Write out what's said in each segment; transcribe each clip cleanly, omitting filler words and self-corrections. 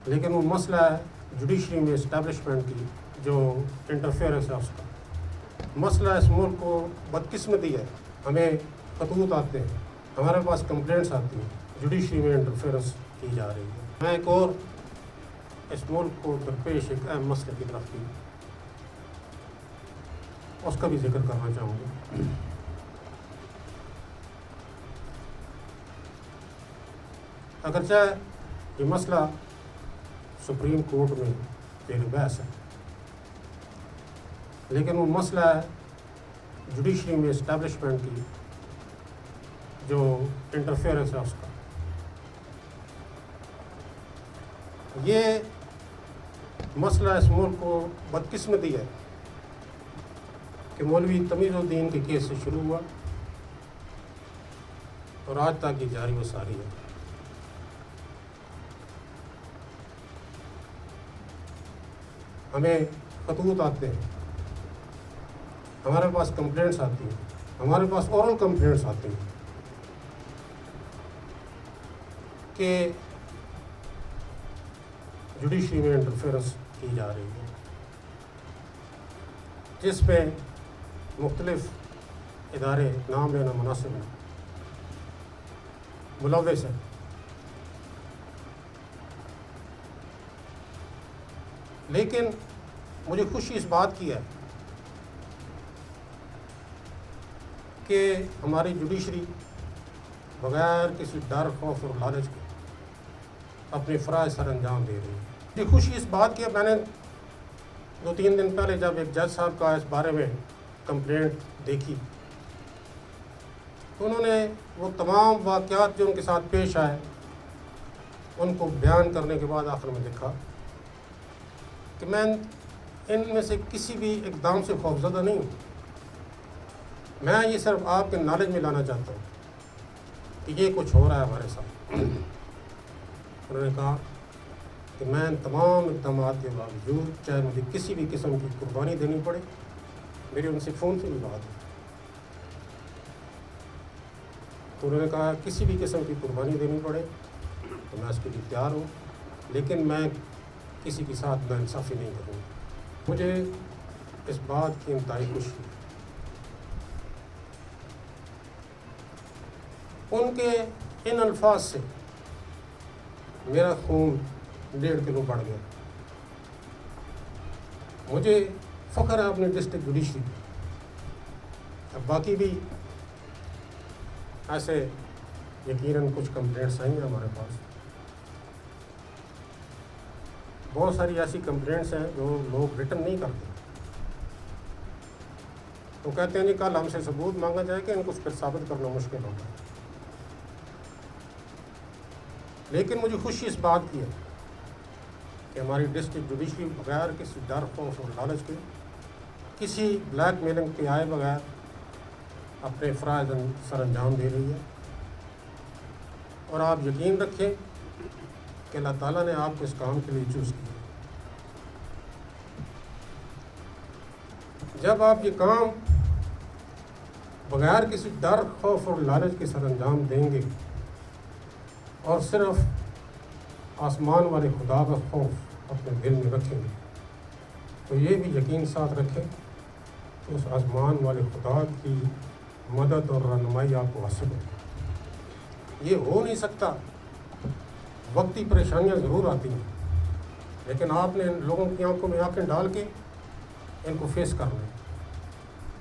لیکن وہ مسئلہ ہے جوڈیشری میں اسٹیبلشمنٹ کی جو انٹرفیئرنس ہے اس کا مسئلہ اس ملک کو بدقسمتی ہے. ہمیں خطوط آتے ہیں, ہمارے پاس کمپلینٹس آتی ہیں, جوڈیشری میں انٹرفیئرنس کی جا رہی ہے. میں ایک اور اس ملک کو درپیش ایک اہم مسئلے کی طرف کی اس کا بھی ذکر کرنا چاہوں گا. اگرچہ یہ مسئلہ سپریم کورٹ میں زیر بحث ہے, لیکن وہ مسئلہ ہے جوڈیشری میں اسٹیبلشمنٹ کی جو انٹرفیئرنس ہے اس کا. یہ مسئلہ اس ملک کو بدقسمتی ہے کہ مولوی تمیز الدین کے کیس سے شروع ہوا اور آج تک یہ جاری و ساری ہے. ہمیں خطوط آتے ہیں, ہمارے پاس کمپلینٹس آتی ہیں, ہمارے پاس اورل کمپلینٹس آتی ہیں کہ جوڈیشری میں انٹرفیئرنس کی جا رہی ہے, جس میں مختلف ادارے نام لینا مناسب ہیں ملوث ہیں. لیکن مجھے خوشی اس بات کی ہے کہ ہماری جوڈیشری بغیر کسی ڈر, خوف اور لالچ کے اپنے فرائض سر انجام دے رہی ہے. مجھے خوشی اس بات کی ہے, میں نے 2-3 دن پہلے جب ایک جج صاحب کا اس بارے میں کمپلینٹ دیکھی تو انہوں نے وہ تمام واقعات جو ان کے ساتھ پیش آئے ان کو بیان کرنے کے بعد آخر میں لکھا کہ میں ان میں سے کسی بھی اقدام سے خوفزدہ نہیں ہوں, میں یہ صرف آپ کے نالج میں لانا چاہتا ہوں کہ یہ کچھ ہو رہا ہے ہمارے ساتھ. انہوں نے کہا کہ میں ان تمام اقدامات کے باوجود چاہے مجھے کسی بھی قسم کی قربانی دینی پڑے, میری ان سے فون سے بھی بات ہے تو انہوں نے کہا کسی بھی قسم کی قربانی دینی پڑے تو میں اس کے لیے تیار ہوں, لیکن میں کسی کے ساتھ ناانصافی نہیں کروں. مجھے اس بات کی انتہائی خوشی ہے. ان کے ان الفاظ سے میرا خون 1.5 کلو بڑھ گیا. مجھے فخر ہے اپنے ڈسٹرکٹ جوڈیشری پہ. اب باقی بھی ایسے یقیناً کچھ کمپلینٹس آئیں گے ہمارے پاس. بہت ساری ایسی کمپلینٹس ہیں جو لوگ ریٹن نہیں کرتے, تو کہتے ہیں جی کل ہم سے ثبوت مانگا جائے کہ ان کو پھر ثابت کرنا مشکل ہوگا. لیکن مجھے خوشی اس بات کی ہے کہ ہماری ڈسٹرکٹ جوڈیشری بغیر کسی ڈر, خوف اور لالچ کے, کسی بلیک میلنگ کے آئے بغیر اپنے فرائض سر انجام دے رہی ہے. اور آپ یقین رکھیں کہ اللہ تعالیٰ نے آپ کو اس کام کے لیے چوز کیا. جب آپ یہ کام بغیر کسی ڈر, خوف اور لالچ کے سر انجام دیں گے اور صرف آسمان والے خدا کا خوف اپنے دل میں رکھیں گے, تو یہ بھی یقین ساتھ رکھیں کہ اس آسمان والے خدا کی مدد اور رہنمائی آپ کو حاصل ہوگی. یہ ہو نہیں سکتا. وقتی پریشانیاں ضرور آتی ہیں, لیکن آپ نے لوگوں کی آنکھوں میں آنکھیں ڈال کے ان کو فیس کرنا ہے.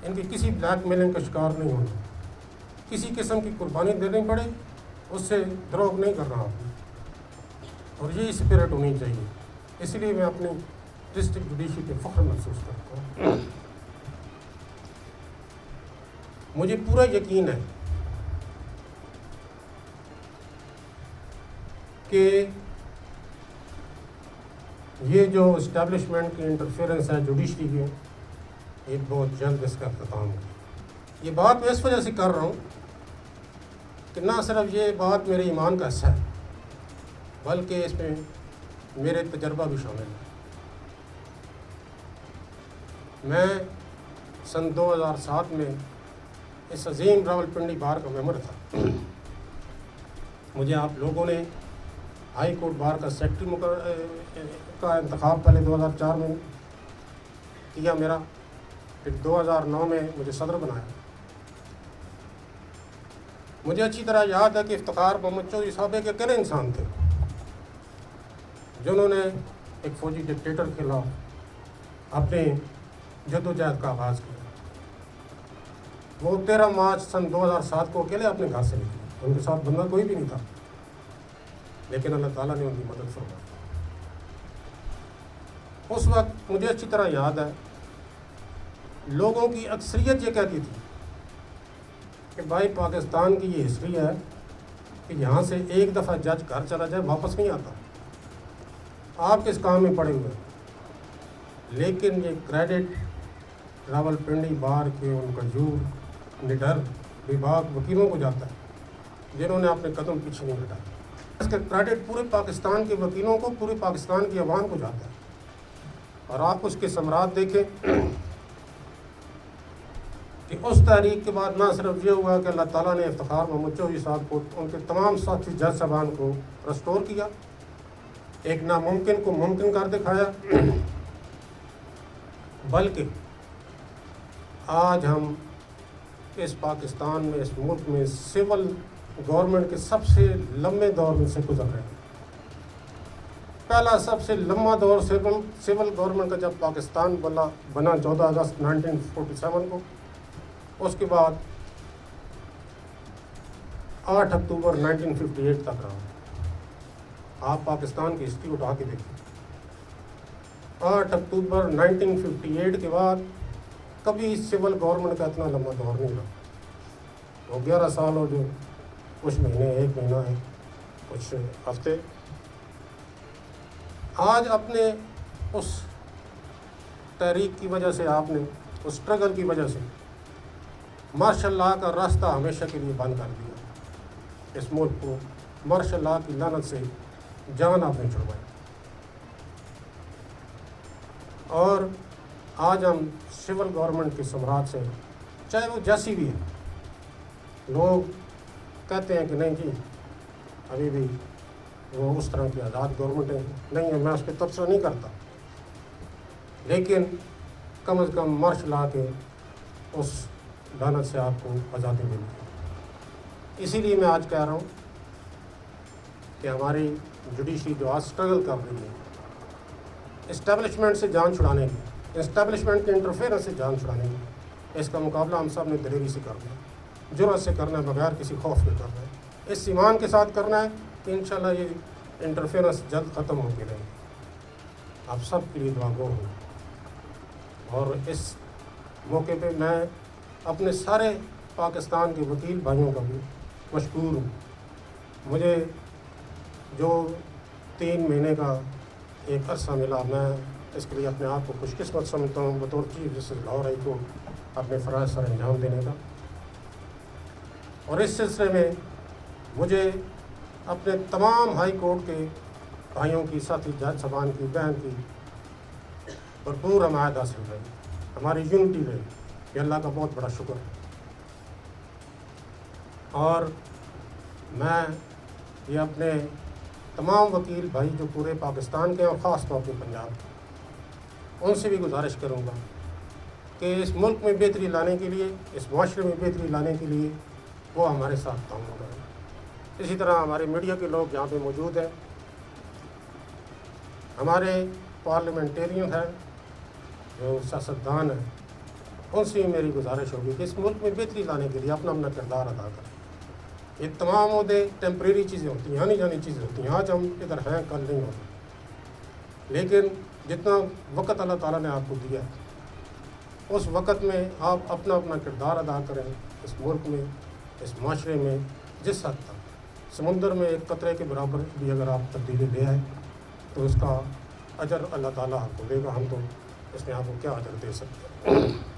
ان کی کسی بلیک میلنگ کا شکار نہیں ہونا, کسی قسم کی قربانی دینی پڑے اس سے دروغ نہیں کرنا آپ نے, اور یہ اسپرٹ ہونی چاہیے. اس لیے میں اپنی ڈسٹرکٹ جوڈیشری پہ فخر محسوس کرتا ہوں. مجھے پورا یقین ہے کہ یہ جو اسٹیبلشمنٹ کی انٹرفیئرنس ہے جوڈیشری کے, یہ بہت جلد اس کا اختتام ہوگا. یہ بات میں اس وجہ سے کر رہا ہوں کہ نہ صرف یہ بات میرے ایمان کا حصہ ہے, بلکہ اس میں میرے تجربہ بھی شامل ہے. میں سن 2007 میں اس عظیم راولپنڈی بار کا ممبر تھا. مجھے آپ لوگوں نے ہائی کورٹ بار کا سیکرٹری کا انتخاب پہلے 2004 میں کیا میرا، پھر 2009 میں مجھے صدر بنایا۔ مجھے اچھی طرح یاد ہے کہ افتخار محمد چودھری صاحب ایک اکیلے انسان تھے جنہوں نے ایک فوجی ڈکٹیٹر کے خلاف اپنے جدوجہد کا آغاز کیا۔ وہ 13 مارچ سن 2007 کو اکیلے اپنے گھر سے نکلے، ان کے ساتھ بندہ کوئی بھی نہیں تھا، لیکن اللہ تعالیٰ نے ان کی مدد فرمائی۔ اس وقت مجھے اچھی طرح یاد ہے لوگوں کی اکثریت یہ کہتی تھی کہ بھائی پاکستان کی یہ ہسٹری ہے کہ یہاں سے ایک دفعہ جج گھر چلا جائے واپس نہیں آتا، آپ کس کام میں پڑے ہوئے ہیں۔ لیکن یہ کریڈٹ راولپنڈی بار کے ان کنجور نڈر وباگ وکیلوں کو جاتا ہے جنہوں نے اپنے قدم پیچھے نہیں ہٹائے۔ اس کا کریڈٹ پورے پاکستان کے وکیلوں کو، پورے پاکستان کی عوام کو جاتا ہے۔ اور آپ اس کے ثمرات دیکھیں کہ اس تحریک کے بعد نہ صرف یہ ہوا کہ اللہ تعالیٰ نے افتخار محمد چودھری صاحب کو، ان کے تمام ساتھی جج صاحبان کو رسٹور کیا، ایک ناممکن کو ممکن کر دکھایا، بلکہ آج ہم اس پاکستان میں، اس ملک میں سول گورنمنٹ کے سب سے لمبے دور میں سے گزر رہے ہیں۔ پہلا سب سے لمبا دور سول گورنمنٹ کا جب پاکستان بنا 14 اگست 1947 کو، اس کے بعد 8 اکتوبر 1958 تک رہا۔ آپ پاکستان کی ہسٹری اٹھا کے دیکھیں، 8 اکتوبر 1958 کے بعد کبھی سول گورنمنٹ کا اتنا لمبا دور نہیں رہا۔ وہ 11 سال اور جو کچھ مہینے، 1 مہینہ ہے، کچھ ہفتے۔ آج اپنے اس تحریک کی وجہ سے، آپ نے اس اسٹرگل کی وجہ سے مارشل لاء کا راستہ ہمیشہ کے لیے بند کر دیا۔ اس ملک کو مارشل لاء کی لعنت سے جان آپ نے چھڑوائی، اور آج ہم سول گورنمنٹ کے ثمرات سے، چاہے وہ جیسی بھی ہے، لوگ کہتے ہیں کہ نہیں جی ابھی بھی وہ اس طرح کی آزاد گورنمنٹ ہے، نہیں ہے، میں اس پہ تبصرہ نہیں کرتا، لیکن کم از کم مارشل لاء کے اس لعنت سے آپ کو آزادی ملی۔ اسی لیے میں آج کہہ رہا ہوں کہ ہماری جوڈیشری جو آج اسٹرگل کر رہی ہے اسٹیبلشمنٹ سے جان چھڑانے کی، اسٹیبلشمنٹ کے انٹرفیئرنس سے جان چھڑانے کی، اس کا مقابلہ ہم سب نے دلیری سے کرنا ہے، جرأت سے کرنا ہے، بغیر کسی خوف کے کرنا ہے، اس ایمان کے ساتھ کرنا ہے کہ انشاءاللہ یہ انٹرفیئرنس جلد ختم ہو کے رہے گی۔ آپ سب کے لیے دعا گو ہوں، اور اس موقع پہ میں اپنے سارے پاکستان کے وکیل بھائیوں کا بھی مشکور ہوں۔ مجھے جو 3 مہینے کا ایک عرصہ ملا، میں اس کے لیے اپنے آپ کو خوش قسمت سمجھتا ہوں بطور chief justice Lahore high court اپنے فرائض سر انجام دینے کا۔ اور اس سلسلے میں مجھے اپنے تمام ہائی کورٹ کے بھائیوں کی، ساتھی جج صاحبان کی، بہن کی بھرپور حمایت حاصل رہی، ہماری یونٹی رہی، یہ اللہ کا بہت بڑا شکر ہے۔ اور میں یہ اپنے تمام وکیل بھائی جو پورے پاکستان کے ہیں، اور خاص طور پہ پنجاب کے، ان سے بھی گزارش کروں گا کہ اس ملک میں بہتری لانے کے لیے، اس معاشرے میں بہتری لانے کے لیے وہ ہمارے ساتھ تعاون کریں۔ اسی طرح ہمارے میڈیا کے لوگ یہاں پہ موجود ہیں، ہمارے پارلیمنٹیرین ہیں، جو سیاستدان ہیں، ان سے میری گزارش ہوگی کہ اس ملک میں بہتری لانے کے لیے اپنا اپنا کردار ادا کریں۔ یہ تمام عہدے ٹیمپریری چیزیں ہوتی ہیں، آنی جانی چیزیں ہوتی ہیں، آج ہم ادھر ہیں کل نہیں ہوتے، لیکن جتنا وقت اللہ تعالیٰ نے آپ کو دیا ہے، اس وقت میں آپ اپنا اپنا کردار ادا کریں۔ اس ملک میں، اس معاشرے میں جس حد تک سمندر میں ایک قطرے کے برابر بھی اگر آپ تبدیلی لے آئے تو اس کا اجر اللہ تعالیٰ آپ کو دے گا، ہم تو اس میں آپ کو کیا اجر دے سکتے ہیں۔